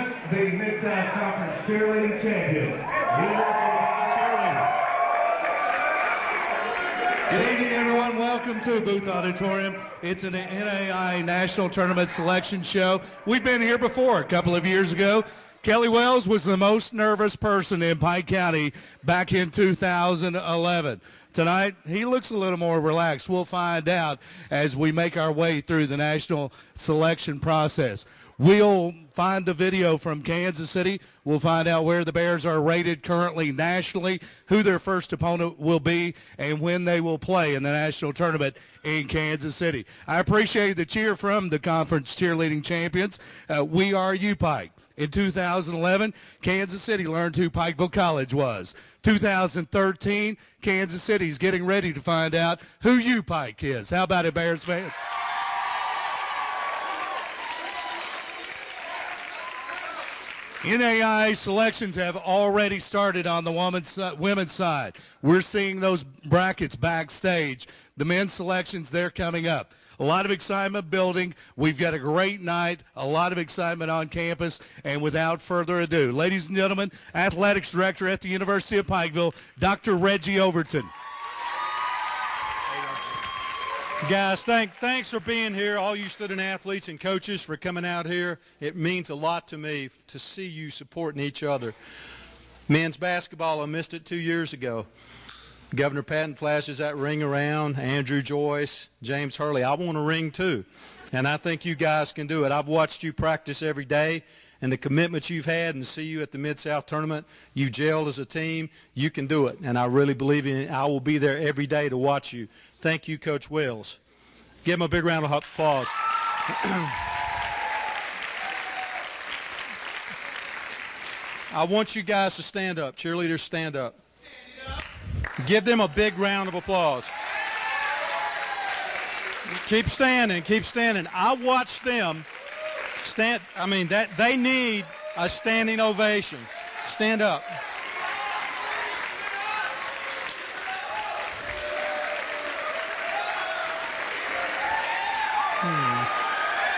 presents the Mid-South Conference Cheerleading Champion. Cheerleaders. Good evening, everyone. Welcome to Booth Auditorium. It's an NAI National Tournament Selection Show. We've been here before a couple of years ago. Kelly Wells was the most nervous person in Pike County back in 2011. Tonight, he looks a little more relaxed. We'll find out as we make our way through the national selection process. We'll find the video from Kansas City. We'll find out where the Bears are rated currently nationally, who their first opponent will be, and when they will play in the national tournament in Kansas City. I appreciate the cheer from the conference cheerleading champions. We are UPike. In 2011, Kansas City learned who Pikeville College was. 2013, Kansas City's getting ready to find out who UPike is. How about it, Bears fans? NAIA selections have already started on the women's side. We're seeing those brackets backstage. The men's selections, they're coming up. A lot of excitement building. We've got a great night, a lot of excitement on campus. And without further ado, ladies and gentlemen, Athletics Director at the University of Pikeville, Dr. Reggie Overton. Guys, thanks for being here, all you student athletes and coaches for coming out here. It means a lot to me to see you supporting each other. Men's basketball, I missed it 2 years ago. Governor Patton flashes that ring around, Andrew Joyce, James Hurley. I want a ring too, and I think you guys can do it. I've watched you practice every day, and the commitment you've had, and see you at the Mid-South Tournament. You've gelled as a team. You can do it, and I really believe in it. I will be there every day to watch you. Thank you, Coach Wells. Give him a big round of applause. I want you guys to stand up. Cheerleaders, stand up. Give them a big round of applause. Keep standing, keep standing. I watched them stand. I mean, that they need a standing ovation. Stand up.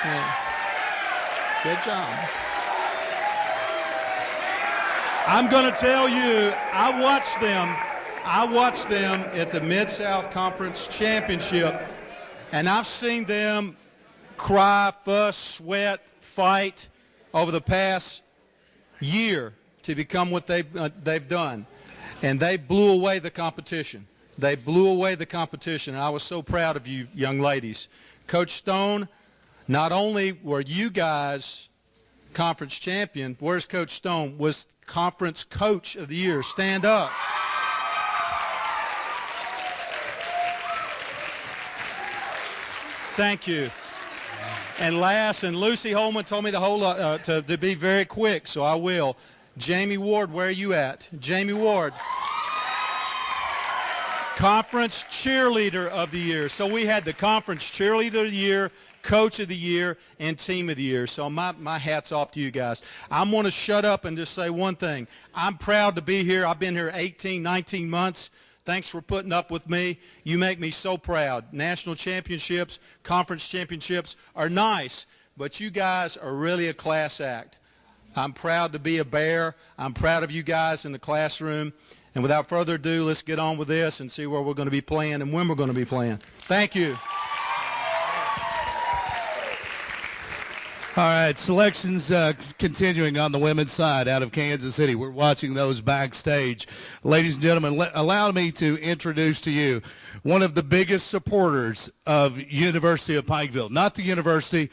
Yeah. Good job. I'm going to tell you, I watched them at the Mid-South Conference Championship, and I've seen them cry, fuss, sweat, fight over the past year to become what they've done. And they blew away the competition. They blew away the competition, and I was so proud of you young ladies. Coach Stone, not only were you guys conference champion, where's Coach Stone, was conference coach of the year. Stand up. Thank you. And last, and Lucy Holman told me to be very quick, so I will. Jamie Ward, where are you at? Jamie Ward. Conference Cheerleader of the Year. So we had the Conference Cheerleader of the Year, Coach of the Year, and Team of the Year. So my hat's off to you guys. I'm going to shut up and just say one thing. I'm proud to be here. I've been here 18, 19 months. Thanks for putting up with me. You make me so proud. National championships, conference championships are nice, but you guys are really a class act. I'm proud to be a Bear. I'm proud of you guys in the classroom. And without further ado, let's get on with this and see where we're going to be playing and when we're going to be playing. Thank you. All right, selections continuing on the women's side out of Kansas City. We're watching those backstage. Ladies and gentlemen, allow me to introduce to you one of the biggest supporters of University of Pikeville. Not the university,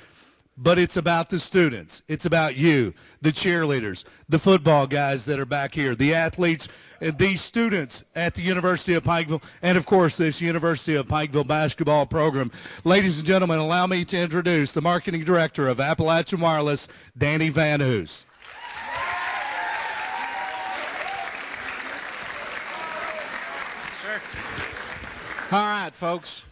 but it's about the students. It's about you, the cheerleaders, the football guys that are back here, the athletes, these students at the University of Pikeville, and, of course, this University of Pikeville basketball program. Ladies and gentlemen, allow me to introduce the marketing director of Appalachian Wireless, Danny Van Hoos. Sure. All right, folks.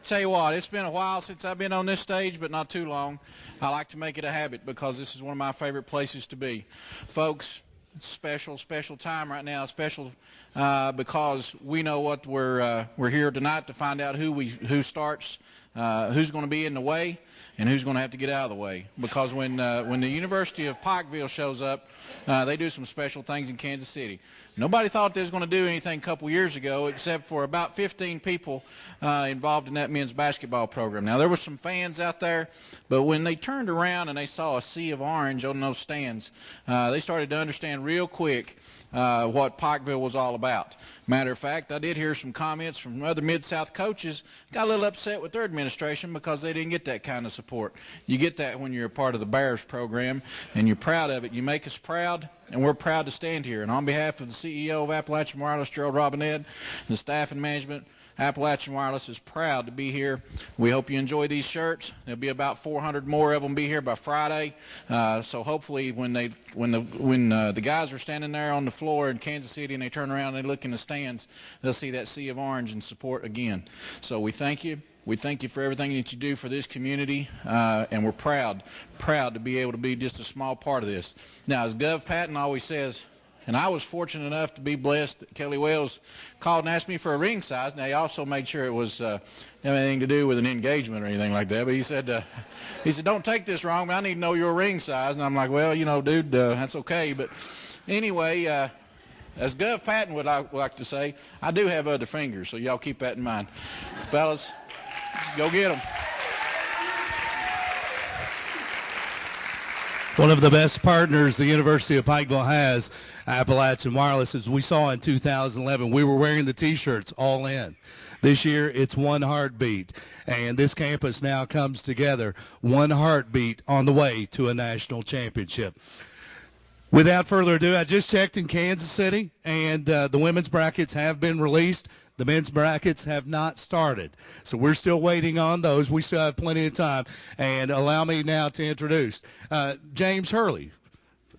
Tell you what, it's been a while since I've been on this stage, but not too long. I like to make it a habit because this is one of my favorite places to be. Folks, special time right now, special because we know what we're here tonight to find out who starts who's going to be in the way and who's going to have to get out of the way. Because when the University of Pikeville shows up, they do some special things in Kansas City. Nobody thought they was going to do anything a couple years ago except for about 15 people involved in that men's basketball program. Now, there were some fans out there, but when they turned around and they saw a sea of orange on those stands, they started to understand real quick what Pikeville was all about. Matter of fact, I did hear some comments from other Mid-South coaches, got a little upset with their administration because they didn't get that kind of support. You get that when you're a part of the Bears program, and you're proud of it. You make us proud, and we're proud to stand here. And on behalf of the CEO of Appalachian Wireless, Gerald Robinette, and the staff and management, Appalachian Wireless is proud to be here. We hope you enjoy these shirts. There'll be about 400 more of them be here by Friday. So hopefully when the guys are standing there on the floor in Kansas City and they turn around and they look in the stands, they'll see that sea of orange and support again. So we thank you. We thank you for everything that you do for this community, and we're proud to be able to be just a small part of this. Now, as Gov Patton always says, and I was fortunate enough to be blessed that Kelly Wells called and asked me for a ring size. Now, he also made sure it was anything to do with an engagement or anything like that. But he said, don't take this wrong, but I need to know your ring size. And I'm like, well, you know, dude, that's okay. But anyway, as Gov Patton would like to say, I do have other fingers, so y'all keep that in mind. Fellas, go get them. One of the best partners the University of Pikeville has, Appalachian Wireless, as we saw in 2011. We were wearing the T-shirts, All In. This year, it's One Heartbeat, and this campus now comes together, one heartbeat on the way to a national championship. Without further ado, I just checked in Kansas City, and the women's brackets have been released. The men's brackets have not started, so we're still waiting on those. We still have plenty of time. And allow me now to introduce James Hurley,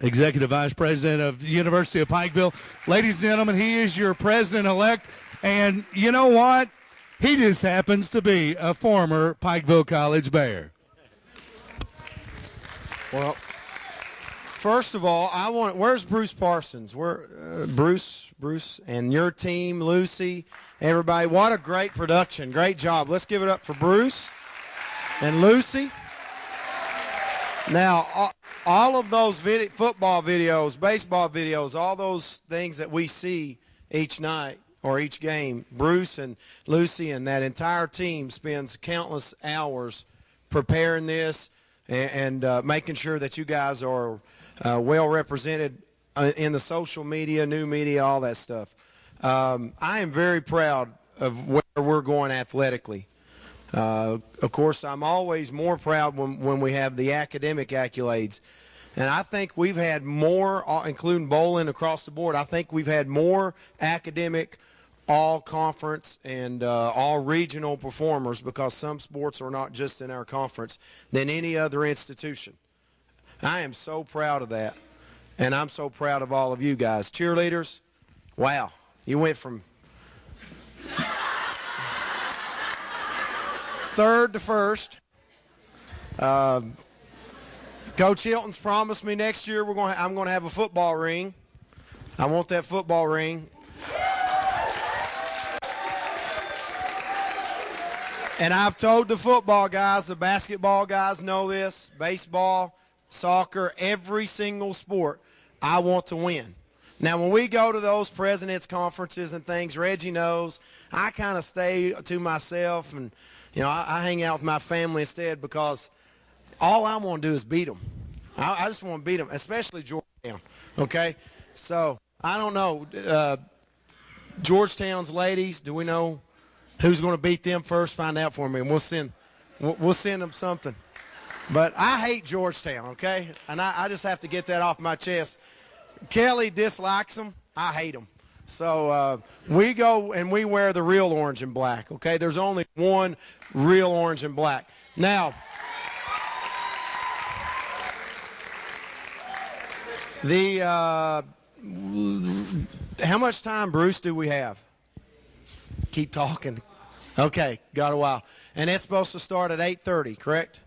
Executive Vice President of the University of Pikeville. Ladies and gentlemen, he is your president-elect, and you know what? He just happens to be a former Pikeville College Bear. Well, first of all, where's Bruce Parsons? Bruce, and your team, Lucy, everybody. What a great production. Great job. Let's give it up for Bruce and Lucy. Now, all of those football videos, baseball videos, all those things that we see each night or each game, Bruce and Lucy and that entire team spends countless hours preparing this and making sure that you guys are well represented in the social media, new media, all that stuff. I am very proud of where we're going athletically. Of course, I'm always more proud when we have the academic accolades. And I think we've had more, including bowling across the board, I think we've had more academic, all-conference, and all-regional performers, because some sports are not just in our conference, than any other institution. I am so proud of that. And I'm so proud of all of you guys. Cheerleaders, wow, you went from third to first. Coach Hilton's promised me next year I'm going to have a football ring. I want that football ring. And I've told the football guys, the basketball guys know this, baseball, soccer, every single sport, I want to win. Now, when we go to those president's conferences and things, Reggie knows, I kind of stay to myself, and you know, I hang out with my family instead, because all I want to do is beat them. I just want to beat them, especially Georgetown, okay? So, I don't know. Georgetown's ladies, do we know who's going to beat them first? Find out for me, and we'll send them something. But I hate Georgetown, okay? And I just have to get that off my chest. Kelly dislikes them. I hate them. So we go and we wear the real orange and black, okay? There's only one real orange and black. Now, how much time, Bruce, do we have? Keep talking. Okay, got a while. And it's supposed to start at 8:30, correct?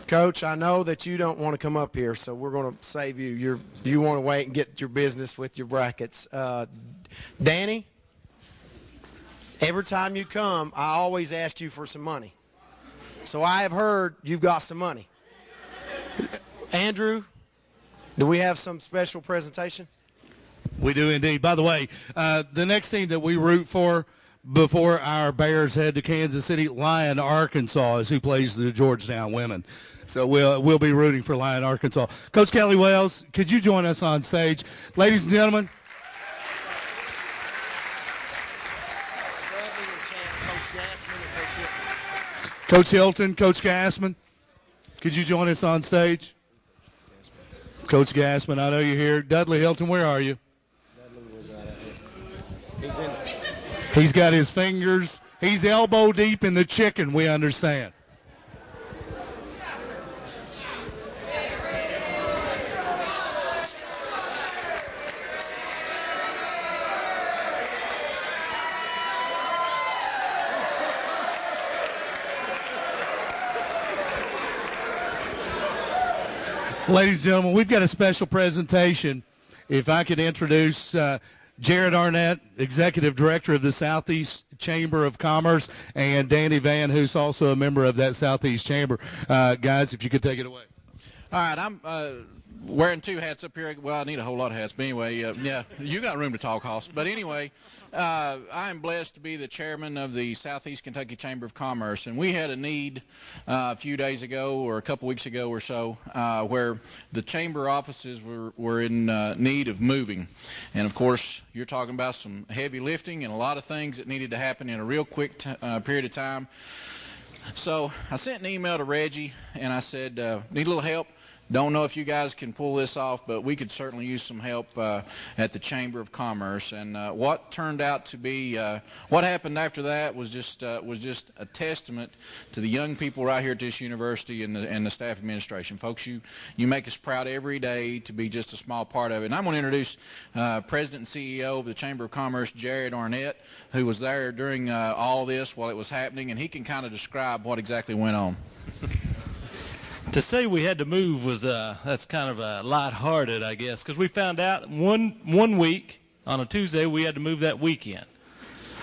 Coach, I know that you don't want to come up here, so we're going to save you. You want to wait and get your business with your brackets. Danny, every time you come, I always ask you for some money. So I have heard you've got some money. Andrew, do we have some special presentation? We do indeed. By the way, the next team that we root for before our Bears head to Kansas City, Lyon, Arkansas, is who plays the Georgetown women. So we'll be rooting for Lyon, Arkansas. Coach Kelly Wells, could you join us on stage? Ladies and gentlemen. Coach Hilton, Coach Gassman, could you join us on stage? Coach Gassman, I know you're here. Dudley Hilton, where are you? He's got his fingers. He's elbow deep in the chicken, we understand. Ladies and gentlemen, we've got a special presentation. If I could introduce Jared Arnett, Executive Director of the Southeast Chamber of Commerce, and Danny Van, who's also a member of that Southeast Chamber. Guys, if you could take it away. All right, I'm wearing two hats up here. Well, I need a whole lot of hats, but anyway, yeah, you got room to talk, Hoss. But anyway, I am blessed to be the chairman of the Southeast Kentucky Chamber of Commerce, and we had a need a few days ago or a couple weeks ago or so where the chamber offices were in need of moving. And, of course, you're talking about some heavy lifting and a lot of things that needed to happen in a real quick period of time. So I sent an email to Reggie, and I said, need a little help. Don't know if you guys can pull this off, but we could certainly use some help at the Chamber of Commerce. And what turned out to be, what happened after that was just a testament to the young people right here at this university and the staff administration. Folks, you make us proud every day to be just a small part of it. And I'm going to introduce President and CEO of the Chamber of Commerce, Jared Arnett, who was there during all this while it was happening, and he can kind of describe what exactly went on. To say we had to move was that's kind of lighthearted, I guess, because we found out one week on a Tuesday we had to move that weekend.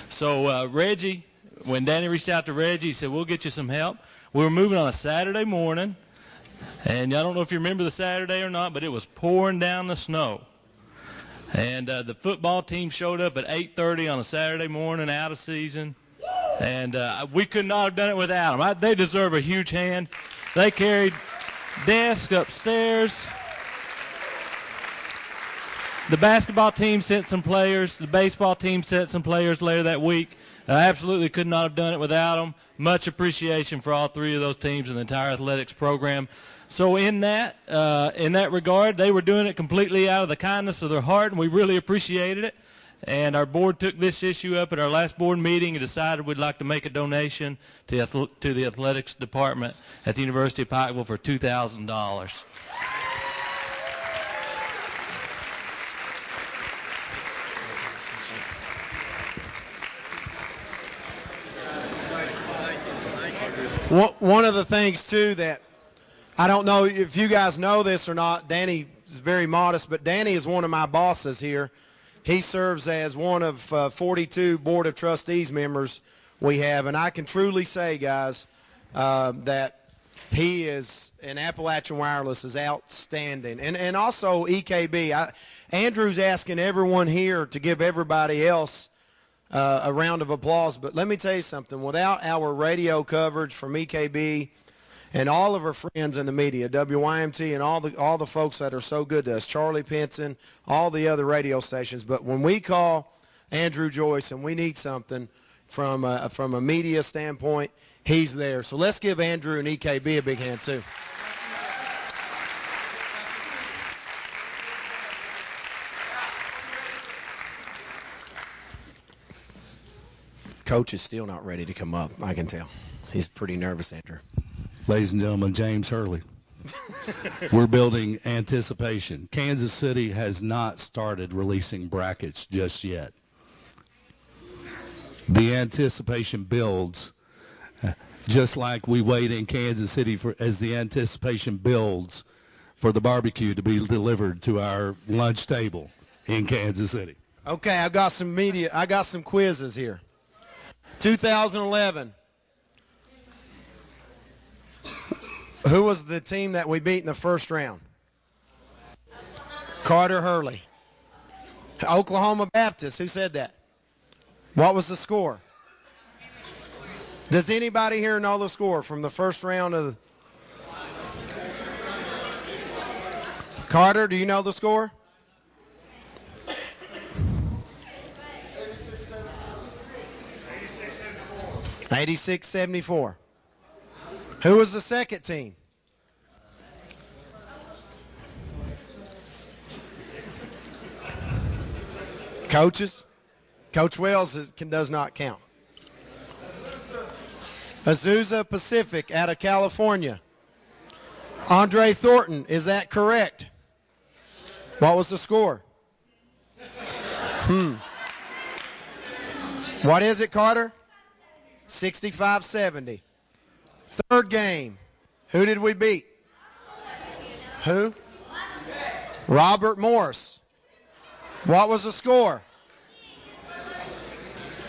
So Reggie, when Danny reached out to Reggie, he said, we'll get you some help. We were moving on a Saturday morning, and I don't know if you remember the Saturday or not, but it was pouring down the snow. And the football team showed up at 8:30 on a Saturday morning out of season, and we could not have done it without them. They deserve a huge hand. They carried desks upstairs. The basketball team sent some players. The baseball team sent some players later that week. I absolutely could not have done it without them. Much appreciation for all three of those teams and the entire athletics program. So in that regard, they were doing it completely out of the kindness of their heart, and we really appreciated it. And our board took this issue up at our last board meeting and decided we'd like to make a donation to the athletics department at the University of Pikeville for $2,000. One of the things, too, that I don't know if you guys know this or not, Danny is very modest, but Danny is one of my bosses here. He serves as one of 42 Board of Trustees members we have, and I can truly say, guys, that he is, and Appalachian Wireless is outstanding. And also EKB. Andrew's asking everyone here to give everybody else a round of applause, but let me tell you something. Without our radio coverage from EKB and all of our friends in the media, WYMT and all the folks that are so good to us, Charlie Pinson, all the other radio stations. But when we call Andrew Joyce and we need something from a media standpoint, he's there. So let's give Andrew and EKB a big hand too. Coach is still not ready to come up, I can tell. He's pretty nervous, Andrew. Ladies and gentlemen, James Hurley. We're building anticipation. Kansas City has not started releasing brackets just yet. The anticipation builds just like we wait in Kansas City as the anticipation builds for the barbecue to be delivered to our lunch table in Kansas City. Okay, I got some quizzes here. 2011. Who was the team that we beat in the first round? Carter Hurley. Oklahoma Baptist. Who said that? What was the score? Does anybody here know the score from the first round of Carter, do you know the score? $86-74. Who was the second team? Coaches? Coach Wells does not count. Azusa Pacific out of California. Andre Thornton, is that correct? What was the score? What is it, Carter? 65-70. Third game. Who did we beat? Who? Robert Morse. What was the score?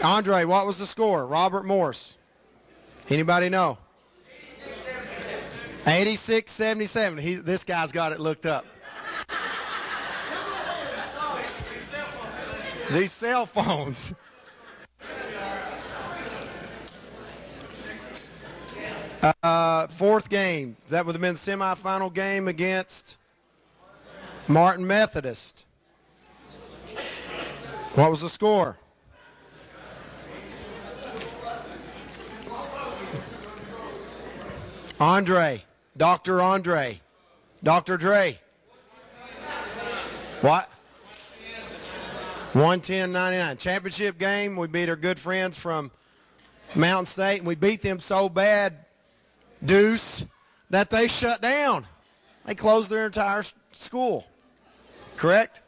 Andre, what was the score? Robert Morse. Anybody know? 86-77. This guy's got it looked up. These cell phones. Fourth game. That would have been the semifinal game against Martin Methodist. What was the score? Andre. Dr. Andre. Dr. Dre. What? 110-99. Championship game. We beat our good friends from Mountain State, and we beat them so bad, Deuce, that they shut down. They closed their entire school. Correct?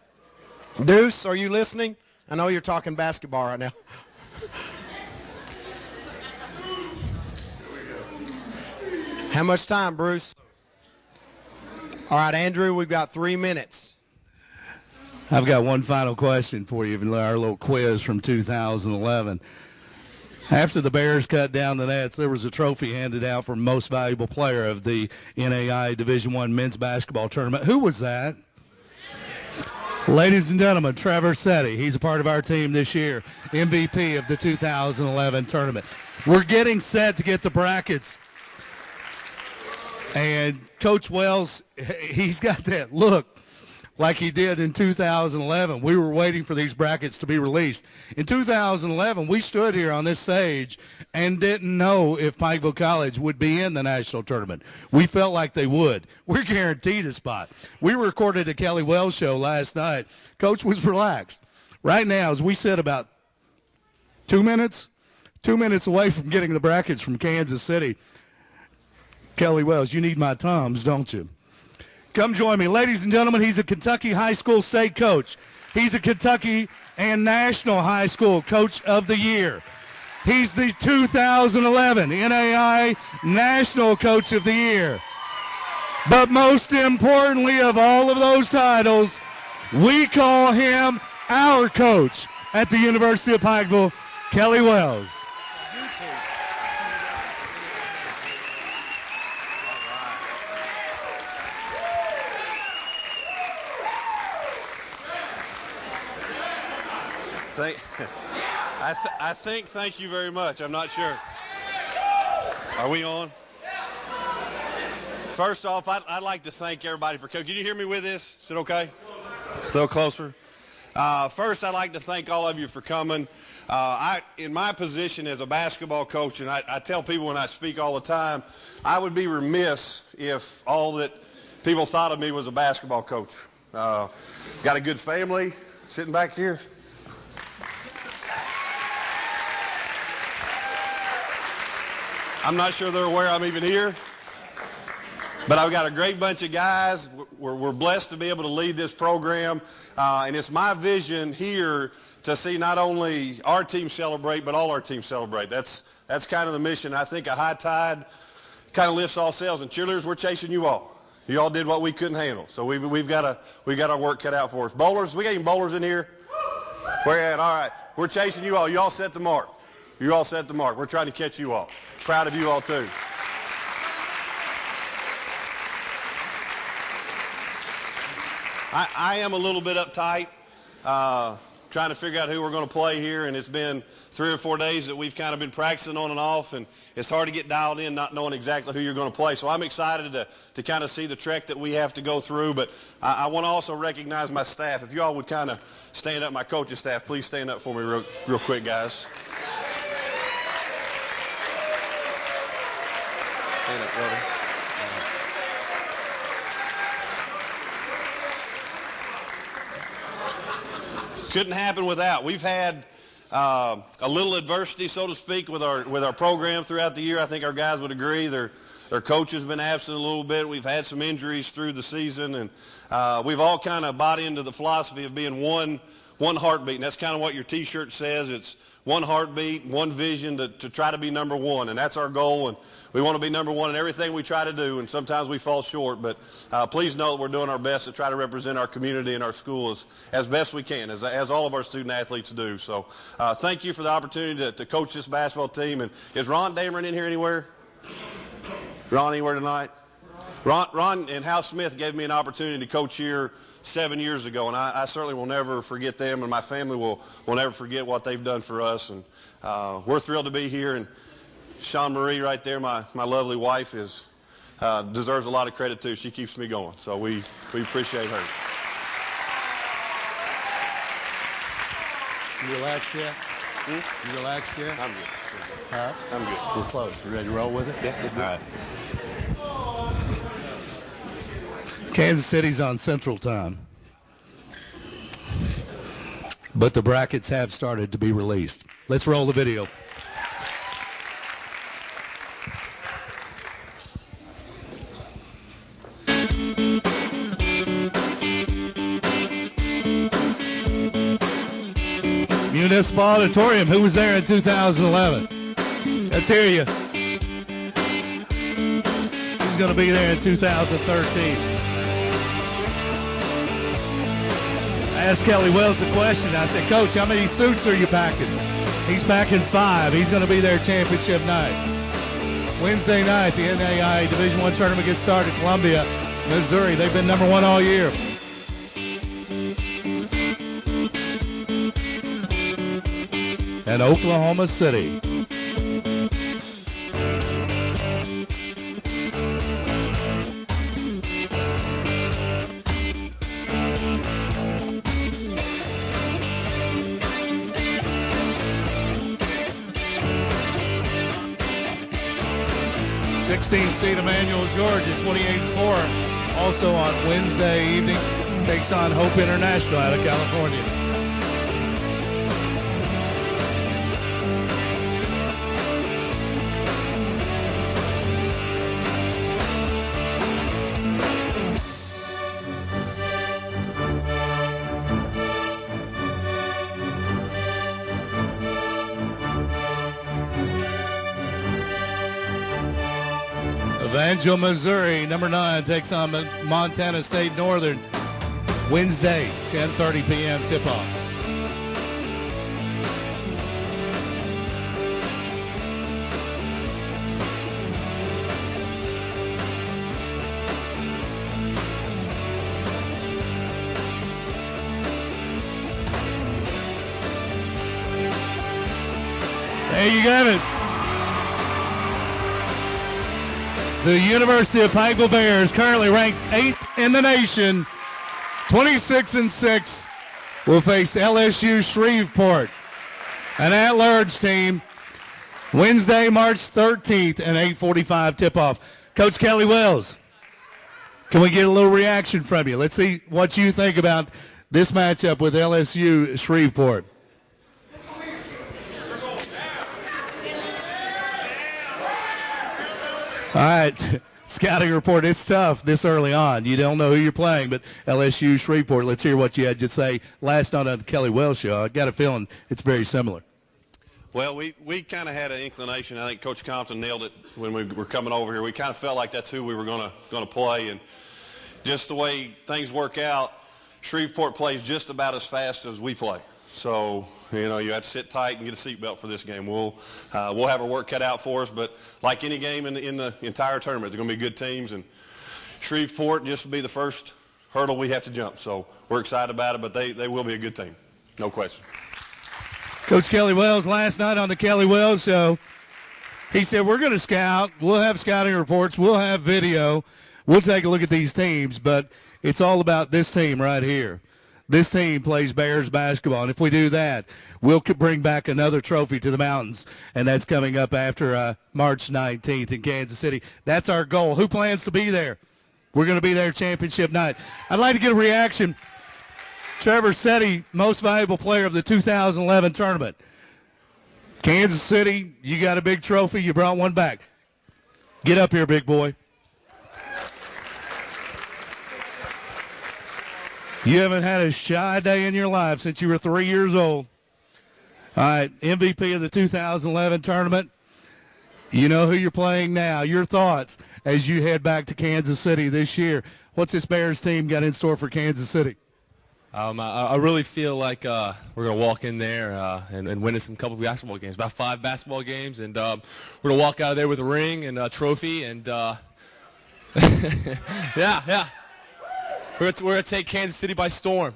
Deuce, are you listening? I know you're talking basketball right now. How much time, Bruce? All right, Andrew, we've got 3 minutes. I've got one final question for you, our little quiz from 2011. After the Bears cut down the nets, there was a trophy handed out for most valuable player of the NAIA Division I men's basketball tournament. Who was that? Ladies and gentlemen, Trevor Setti. He's a part of our team this year, MVP of the 2011 tournament. We're getting set to get the brackets. And Coach Wells, he's got that look like he did in 2011. We were waiting for these brackets to be released. In 2011, we stood here on this stage and didn't know if Pikeville College would be in the national tournament. We felt like they would. We're guaranteed a spot. We recorded a Kelly Wells show last night. Coach was relaxed. Right now, as we sit about 2 minutes away from getting the brackets from Kansas City, Kelly Wells, you need my Toms, don't you? Come join me. Ladies and gentlemen, he's a Kentucky high school state coach. He's a Kentucky and National High School Coach of the Year. He's the 2011 NAIA National Coach of the Year. But most importantly of all of those titles, we call him our coach at the University of Pikeville, Kelly Wells. Thank you very much. I'm not sure. Are we on? First off, I'd like to thank everybody for coming. Can you hear me with this? Is it okay? A little closer. First, I'd like to thank all of you for coming. In my position as a basketball coach, and I tell people when I speak all the time, I would be remiss if all that people thought of me was a basketball coach. Got a good family sitting back here. I'm not sure they're aware I'm even here, but I've got a great bunch of guys. We're blessed to be able to lead this program, and it's my vision here to see not only our team celebrate, but all our teams celebrate. That's kind of the mission. I think a high tide kind of lifts all sails, and cheerleaders, we're chasing you all. You all did what we couldn't handle, so we've got our work cut out for us. Bowlers, we got any bowlers in here? Where at? All right, we're chasing you all. You all set the mark. You all set the mark. We're trying to catch you all. Proud of you all, too. I am a little bit uptight, trying to figure out who we're going to play here, and it's been 3 or 4 days that we've kind of been practicing on and off, and it's hard to get dialed in not knowing exactly who you're going to play. So I'm excited to kind of see the trek that we have to go through, but I want to also recognize my staff. If you all would kind of stand up, my coaching staff, please stand up for me real quick, guys. Stand up, brother. Couldn't happen without. We've had a little adversity, so to speak, with our program throughout the year. I think our guys would agree. Their coach has been absent a little bit. We've had some injuries through the season, and we've all kind of bought into the philosophy of being one heartbeat. And that's kind of what your T-shirt says. It's one heartbeat, one vision to try to be number one, and that's our goal. And we want to be number one in everything we try to do, and sometimes we fall short. But please know that we're doing our best to try to represent our community and our school as best we can, as all of our student athletes do. So thank you for the opportunity to coach this basketball team. And is Ron Dameron in here anywhere? Ron anywhere tonight? Ron and Hal Smith gave me an opportunity to coach here 7 years ago, and I certainly will never forget them, and my family will never forget what they've done for us. And we're thrilled to be here. And Sean Marie right there, my lovely wife, deserves a lot of credit too. She keeps me going, so we appreciate her. You relaxed yet? You relaxed yet? I'm good. Huh? I'm good. We're close. You ready to roll with it? Yeah, let's do it. All right. Kansas City's on Central Time, but the brackets have started to be released. Let's roll the video. Municipal Auditorium, who was there in 2011? Let's hear you. Who's going to be there in 2013? I asked Kelly Wells the question. I said, Coach, how many suits are you packing? He's packing 5. He's going to be there championship night. Wednesday night, the NAIA Division I tournament gets started. Columbia, Missouri. They've been number 1 all year. And Oklahoma City. Seed Emmanuel, Georgia, 28-4. Also on Wednesday evening, takes on Hope International out of California. Evangel, Missouri, number 9, takes on Montana State Northern. Wednesday, 10:30 p.m. tip-off. There you got it. The University of Pikeville Bears, currently ranked 8th in the nation, 26-6, will face LSU Shreveport, an at-large team, Wednesday, March 13th, and 8:45 tip-off. Coach Kelly Wells, can we get a little reaction from you? Let's see what you think about this matchup with LSU Shreveport. All right, scouting report. It's tough this early on. You don't know who you're playing, but LSU, Shreveport. Let's hear what you had to say last night on the Kelly Wells show. I got a feeling it's very similar. Well, we kind of had an inclination. I think Coach Compton nailed it when we were coming over here. We kind of felt like that's who we were going to play, and just the way things work out, Shreveport plays just about as fast as we play. So You know, you have to sit tight and get a seatbelt for this game. We'll have our work cut out for us, but like any game in the entire tournament, they're going to be good teams, and Shreveport just will be the first hurdle we have to jump. So we're excited about it, but they will be a good team, no question. Coach Kelly Wells last night on the Kelly Wells Show, he said, we're going to scout. We'll have scouting reports. We'll have video. We'll take a look at these teams, but it's all about this team right here. This team plays Bears basketball, and if we do that, we'll bring back another trophy to the mountains, and that's coming up after March 19th in Kansas City. That's our goal. Who plans to be there? We're going to be there championship night. I'd like to get a reaction. Trevor Setti, most valuable player of the 2011 tournament. Kansas City, you got a big trophy. You brought one back. Get up here, big boy. You haven't had a shy day in your life since you were 3 years old. All right, MVP of the 2011 tournament. You know who you're playing now. Your thoughts as you head back to Kansas City this year. What's this Bears team got in store for Kansas City? I really feel like we're going to walk in there and win some couple of basketball games, about 5 basketball games, and we're going to walk out of there with a ring and a trophy, and yeah. We're going to take Kansas City by storm.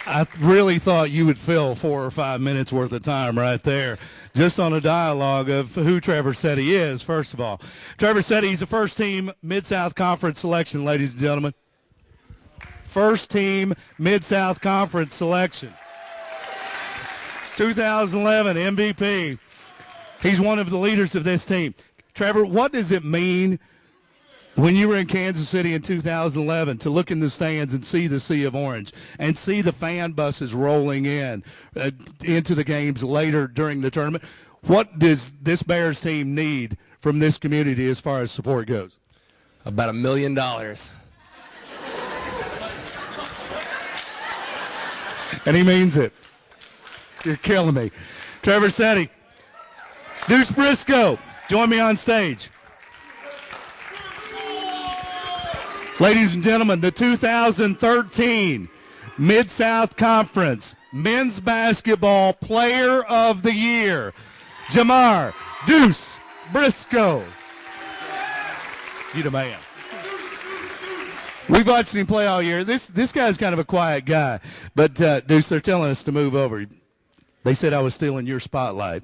I really thought you would fill 4 or 5 minutes worth of time right there just on a dialogue of who Trevor Setti is, first of all. Trevor Setti, he's a first-team Mid-South Conference selection, ladies and gentlemen. First-team Mid-South Conference selection. 2011 MVP. He's one of the leaders of this team. Trevor, what does it mean when you were in Kansas City in 2011 to look in the stands and see the sea of orange and see the fan buses rolling in into the games later during the tournament? What does this Bears team need from this community as far as support goes? About $1 million. And he means it. You're killing me. Trevor Setti. Deuce Briscoe, join me on stage. Ladies and gentlemen, the 2013 Mid-South Conference Men's Basketball Player of the Year, Jamar Deuce Briscoe. You the man. We've watched him play all year. This guy's kind of a quiet guy, but Deuce, they're telling us to move over. They said I was stealing your spotlight.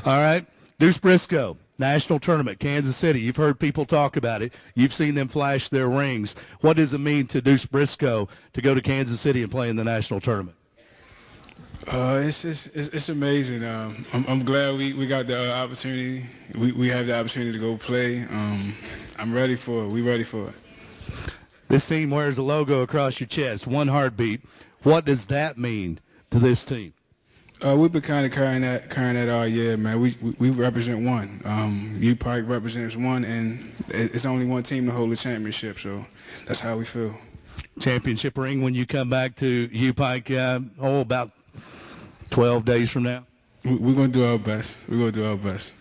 All right, Deuce Briscoe, national tournament, Kansas City. You've heard people talk about it. You've seen them flash their rings. What does it mean to Deuce Briscoe to go to Kansas City and play in the national tournament? It's amazing. I'm glad we got the opportunity. We have the opportunity to go play. I'm ready for it. We ready for it. This team wears a logo across your chest, one heartbeat. What does that mean to this team? We've been kind of carrying that all year, man. We represent one. U Pike represents one, and it's only one team to hold the championship, so that's how we feel. Championship ring when you come back to U Pike, about 12 days from now? We're going to do our best. We're going to do our best.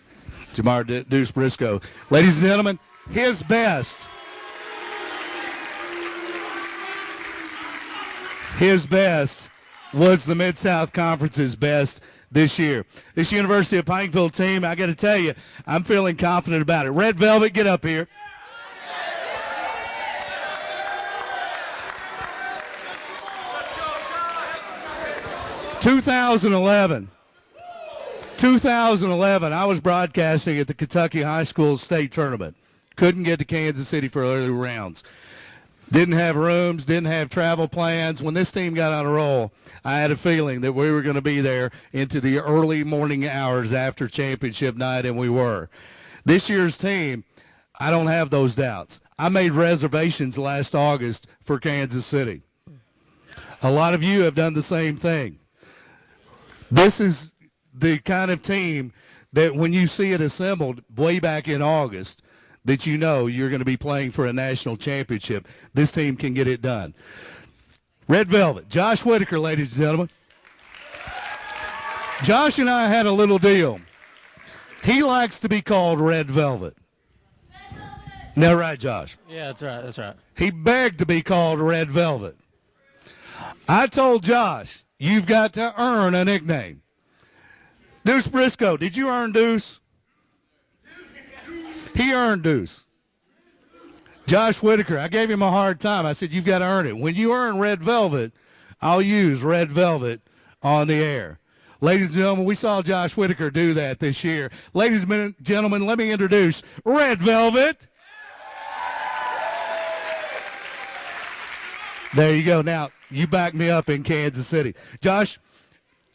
Jamar Deuce Briscoe. Ladies and gentlemen, his best. His best was the Mid-South Conference's best this year. This University of Pikeville team, I got to tell you, I'm feeling confident about it. Red Velvet, get up here. (2011), I was broadcasting at the Kentucky High School State Tournament. Couldn't get to Kansas City for early rounds. Didn't have rooms, didn't have travel plans. When this team got on a roll, I had a feeling that we were going to be there into the early morning hours after championship night, and we were. This year's team, I don't have those doubts. I made reservations last August for Kansas City. A lot of you have done the same thing. This is the kind of team that when you see it assembled way back in August, that you know you're going to be playing for a national championship. This team can get it done. Red Velvet, Josh Whitaker, ladies and gentlemen. Josh and I had a little deal. He likes to be called Red Velvet. Now, right, Josh? Yeah, that's right. That's right. He begged to be called Red Velvet. I told Josh, you've got to earn a nickname. Deuce Briscoe, did you earn Deuce? He earned Deuce. Josh Whitaker, I gave him a hard time. I said, you've got to earn it. When you earn Red Velvet, I'll use Red Velvet on the air. Ladies and gentlemen, we saw Josh Whitaker do that this year. Ladies and gentlemen, let me introduce Red Velvet. There you go. Now, you back me up in Kansas City. Josh,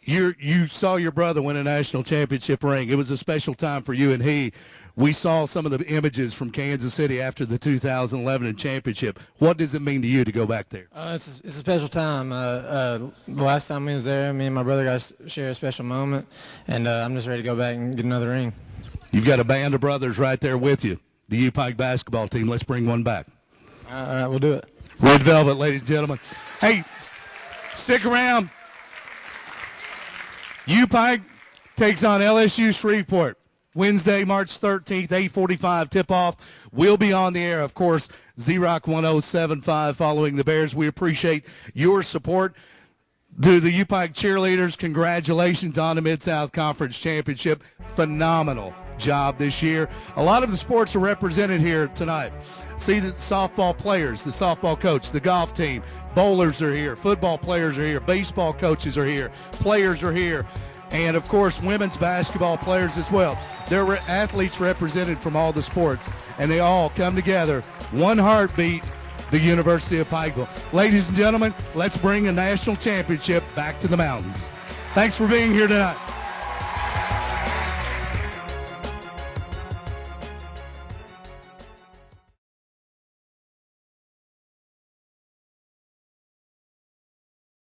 you saw your brother win a national championship ring. It was a special time for you and he. We saw some of the images from Kansas City after the 2011 championship. What does it mean to you to go back there? It's a special time. The last time we was there, me and my brother got to share a special moment, and I'm just ready to go back and get another ring. You've got a band of brothers right there with you, the U-Pike basketball team. Let's bring one back. All right, we'll do it. Red Velvet, ladies and gentlemen. Hey, stick around. U-Pike takes on LSU Shreveport. Wednesday, March 13th, 8:45 tip-off. We'll be on the air, of course, Z-Rock 107.5 following the Bears. We appreciate your support. To the U-Pike cheerleaders, congratulations on the Mid-South Conference Championship. Phenomenal job this year. A lot of the sports are represented here tonight. See the softball players, the softball coach, the golf team, bowlers are here, football players are here, baseball coaches are here, players are here, and, of course, women's basketball players as well. There were athletes represented from all the sports, and they all come together, one heartbeat, the University of Pikeville. Ladies and gentlemen, let's bring a national championship back to the mountains. Thanks for being here tonight.